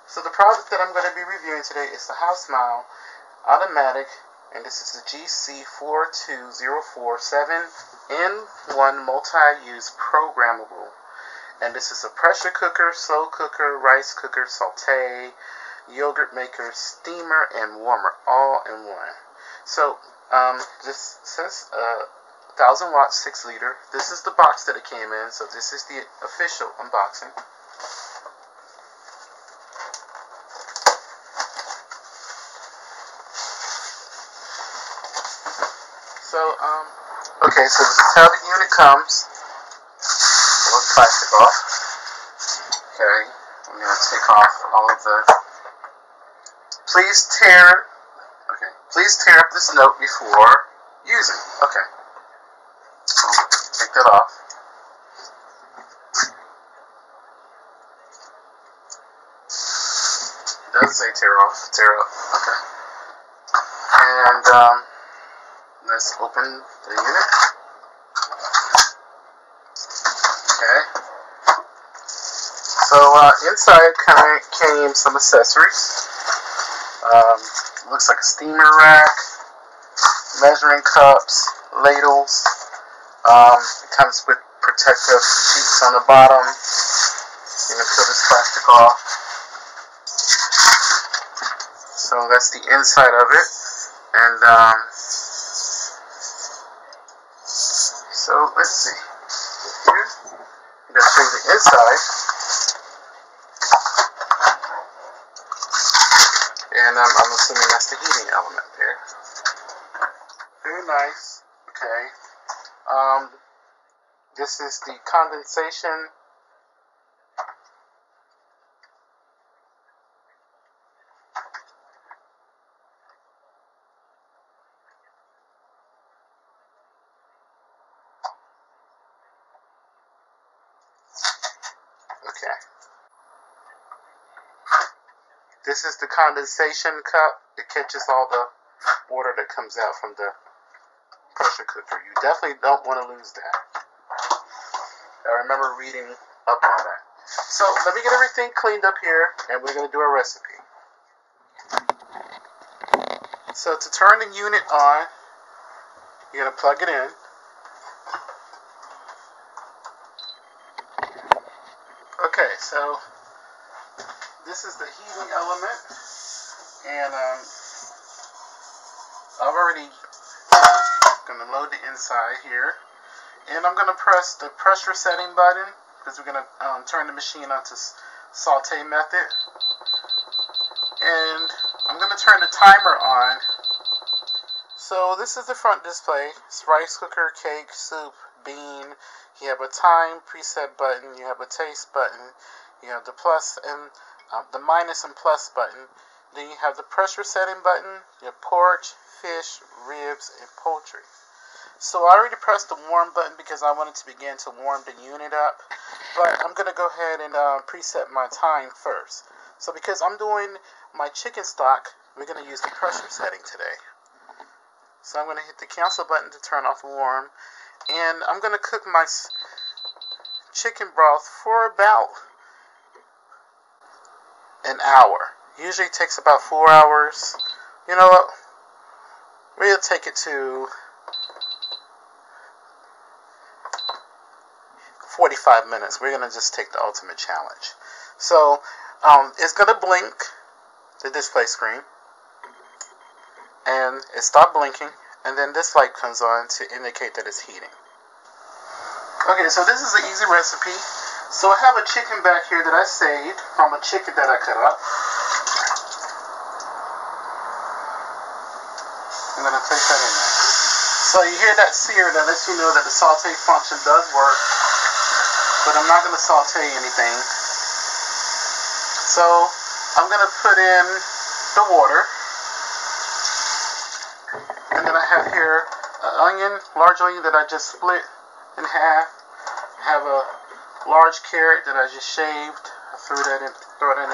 So the product that I'm going to be reviewing today is the Housmile Automatic, and this is the GC42047N1 multi-use programmable. And this is a pressure cooker, slow cooker, rice cooker, saute, yogurt maker, steamer, and warmer, all in one. So this says 1000 watts, 6 liter. This is the box that it came in, so this is the official unboxing. So, okay, so this is how the unit comes. Pull the plastic off. Okay, I'm going to take off all of the... Please tear up this note before using. Okay. So, take that off. It does say tear up. Okay. And, let's open the unit. Okay. So inside came some accessories. Looks like a steamer rack, measuring cups, ladles. It comes with protective sheets on the bottom. You can peel this plastic off. So that's the inside of it. And so let's see. Here, I'm going to show you the inside. And I'm assuming that's the heating element there. Very nice. Okay. This is the condensation. Okay. This is the condensation cup. It catches all the water that comes out from the pressure cooker. You definitely don't want to lose that. I remember reading up on that. So let me get everything cleaned up here, and we're going to do a recipe. So to turn the unit on, you're going to plug it in. Okay, so this is the heating element, and I've already going to load the inside here, and I'm going to press the pressure setting button because we're going to turn the machine onto saute method, and I'm going to turn the timer on. So this is the front display. It's rice cooker, cake, soup, bean. You have a time preset button. You have a taste button. You have the plus and the minus and plus button. Then you have the pressure setting button. You have pork, fish, ribs, and poultry. So I already pressed the warm button because I wanted to begin to warm the unit up. But I'm going to go ahead and preset my time first. So because I'm doing my chicken stock, we're going to use the pressure setting today. So I'm going to hit the cancel button to turn off warm. And I'm going to cook my chicken broth for about an hour. Usually it takes about 4 hours. You know what? We'll take it to 45 minutes. We're going to just take the ultimate challenge. So it's going to blink the display screen. And it stopped blinking. And then this light comes on to indicate that it's heating. Okay, so this is an easy recipe. So I have a chicken back here that I saved from a chicken that I cut up. I'm going to place that in there. So you hear that sear, that lets you know that the saute function does work. But I'm not going to saute anything. So I'm going to put in the water. And then I have here an onion, large onion that I just split in half. I have a large carrot that I just shaved. I throw that in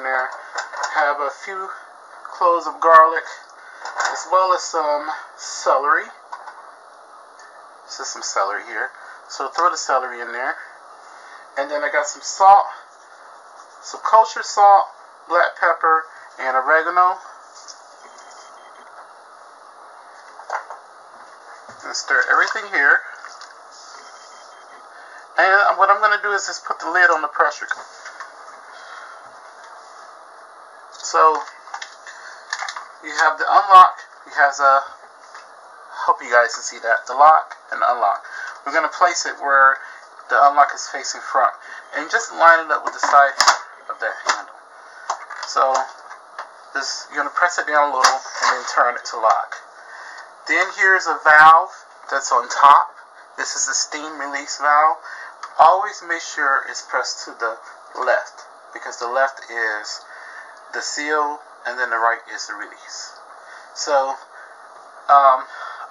there. I have a few cloves of garlic, as well as some celery. This is some celery here. So throw the celery in there. And then I got some salt, some kosher salt, black pepper, and oregano. And stir everything here. And what I'm going to do is just put the lid on the pressure cooker. So you have the unlock. It has a, hope you guys can see that, the lock and the unlock. We're going to place it where the unlock is facing front. And just line it up with the side of that handle. So this, you're going to press it down a little and then turn it to lock. Then here's a valve that's on top. This is the steam release valve. Always make sure it's pressed to the left, because the left is the seal and then the right is the release. So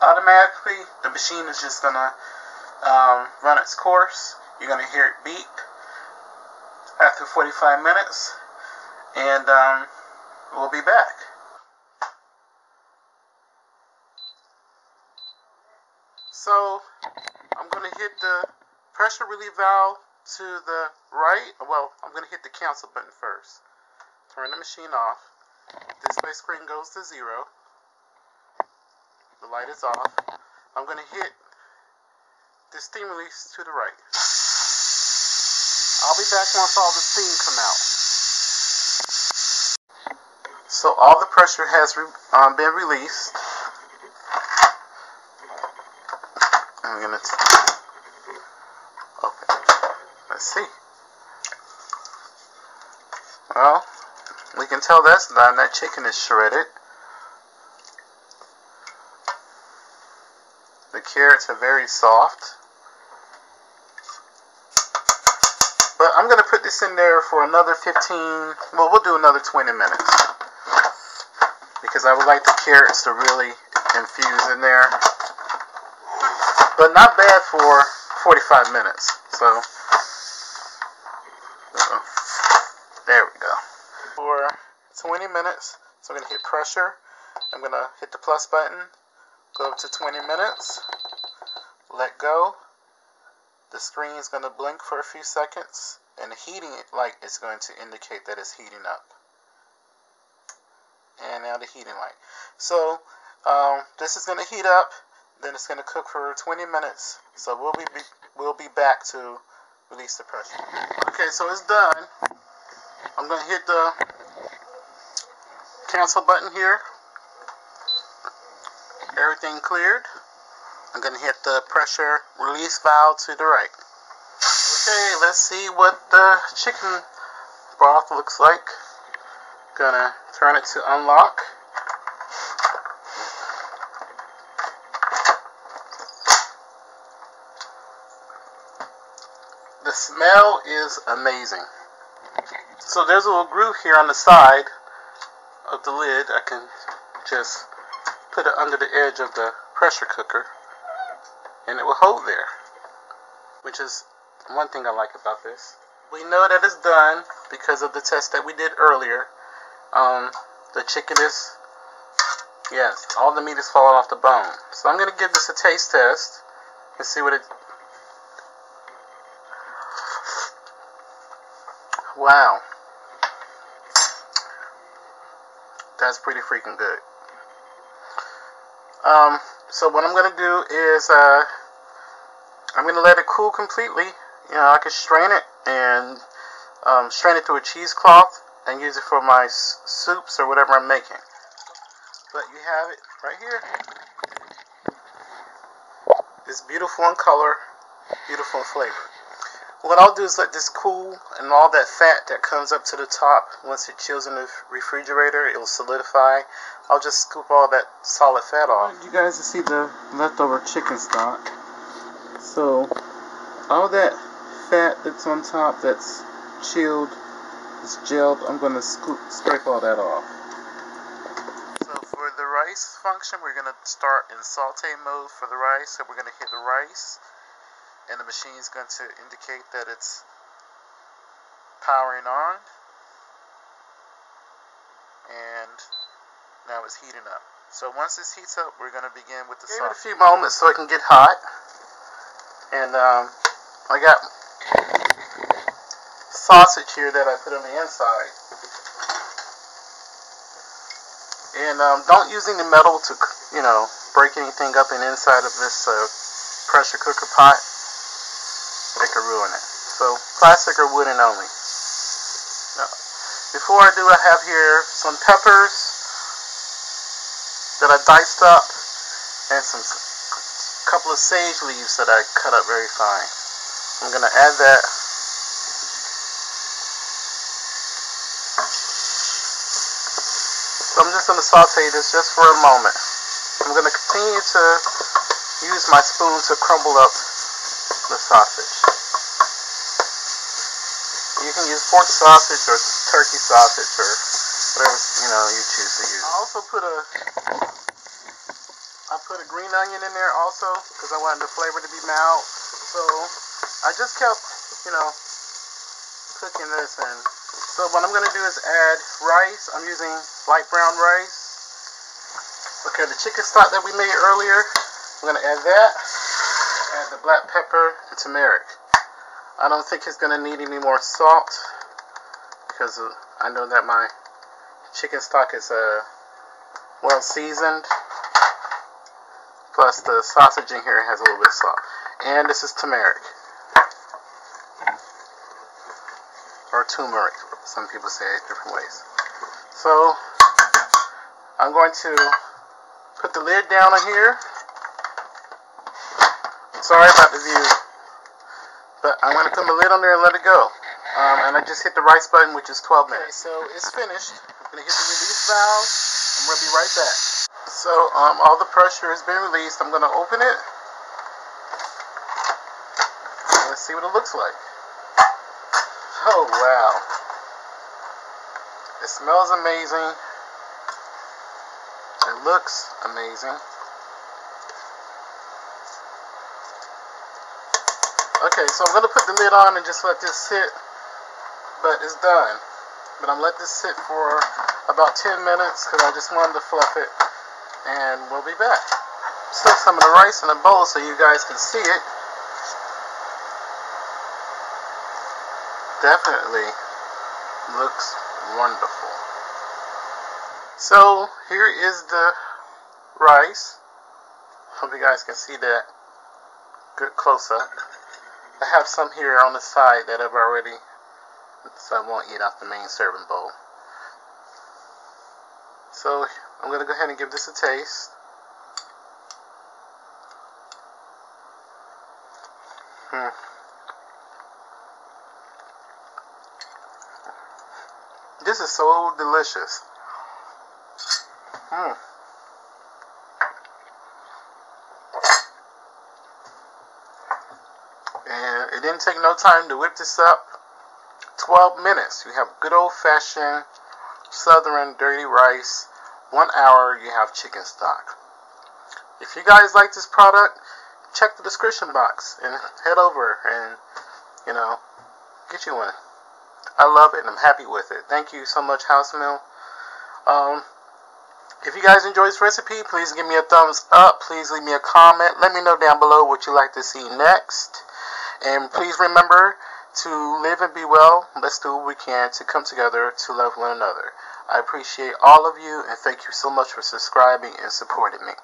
automatically the machine is just going to run its course. You're going to hear it beep after 45 minutes, and we'll be back. So I'm going to hit the pressure relief valve to the right. Well, I'm going to hit the cancel button first. Turn the machine off. Display screen goes to 0. The light is off. I'm going to hit the steam release to the right. I'll be back once all the steam come out. So all the pressure has been released. I'm going to open it. Let's see. Well, we can tell that's done. That chicken is shredded. The carrots are very soft. But I'm going to put this in there for another 15, well, we'll do another 20 minutes. Because I would like the carrots to really infuse in there. But not bad for 45 minutes. So, there we go. For 20 minutes, so I'm going to hit pressure. I'm going to hit the plus button. Go up to 20 minutes. Let go. The screen is going to blink for a few seconds. And the heating light is going to indicate that it's heating up. And now the heating light. So, this is going to heat up. Then it's going to cook for 20 minutes. So we'll be back to release the pressure. Okay, so it's done. I'm going to hit the cancel button here. Everything cleared. I'm going to hit the pressure release valve to the right. Okay, let's see what the chicken broth looks like. Gonna turn it to unlock. The smell is amazing. So there's a little groove here on the side of the lid. I can just put it under the edge of the pressure cooker and it will hold there, which is one thing I like about this. We know that it's done because of the test that we did earlier. The chicken is, yes, all the meat is falling off the bone. So I'm going to give this a taste test and see what it, wow, that's pretty freaking good. So what I'm going to do is, I'm going to let it cool completely. You know, I can strain it and strain it through a cheesecloth and use it for my soups or whatever I'm making. But you have it right here. It's beautiful in color, beautiful in flavor. What I'll do is let this cool, and all that fat that comes up to the top, once it chills in the refrigerator, it will solidify. I'll just scoop all that solid fat off. I want you guys to see the leftover chicken stock. So, all that fat that's on top, that's chilled, it's gelled, I'm going to scrape all that off. So for the rice function, we're going to start in saute mode for the rice. So we're going to hit the rice, and the machine is going to indicate that it's powering on. And now it's heating up. So once this heats up, we're going to begin with the saute. Give it a few moments so it can get hot. And I got sausage here that I put on the inside. And don't use any metal to, break anything up in the inside of this pressure cooker pot. They could ruin it. So plastic or wooden only. Now, before I do, I have here some peppers that I diced up and some couple of sage leaves that I cut up very fine. I'm going to add that. So I'm just going to saute this just for a moment. I'm going to continue to use my spoon to crumble up the sausage. You can use pork sausage or turkey sausage or whatever you choose to use. I also put a green onion in there also because I wanted the flavor to be mild. So I just kept cooking this in. So what I'm going to do is add rice. I'm using light brown rice. Okay, the chicken stock that we made earlier, I'm going to add that. Add the black pepper and turmeric. I don't think it's going to need any more salt because I know that my chicken stock is well seasoned. Plus the sausage in here has a little bit of salt. And this is turmeric. Or turmeric. Some people say it different ways. So I'm going to put the lid down on here. Sorry about the view. But I'm going to put my lid on there and let it go. And I just hit the rice button, which is 12 minutes. So it's finished. I'm going to hit the release valve. I'm going to be right back. So all the pressure has been released. I'm going to open it. And let's see what it looks like. Oh, wow. It smells amazing. It looks amazing. Okay, so I'm going to put the lid on and just let this sit. But it's done. But I'm letting this sit for about 10 minutes because I just wanted to fluff it. And we'll be back. Stuff some of the rice in a bowl so you guys can see it. Definitely looks wonderful. So here is the rice. Hope you guys can see that good close up. I have some here on the side that I've already, so I won't eat off the main serving bowl. So I'm going to go ahead and give this a taste. This is so delicious. And it didn't take no time to whip this up. 12 minutes. You have good old-fashioned southern dirty rice. 1 hour you have chicken stock. If you guys like this product, check the description box and head over and get you one. I love it and I'm happy with it. Thank you so much, Housmile. If you guys enjoy this recipe, please give me a thumbs up. Please leave me a comment. Let me know down below what you'd like to see next. And please remember to live and be well. Let's do what we can to come together to love one another. I appreciate all of you and thank you so much for subscribing and supporting me.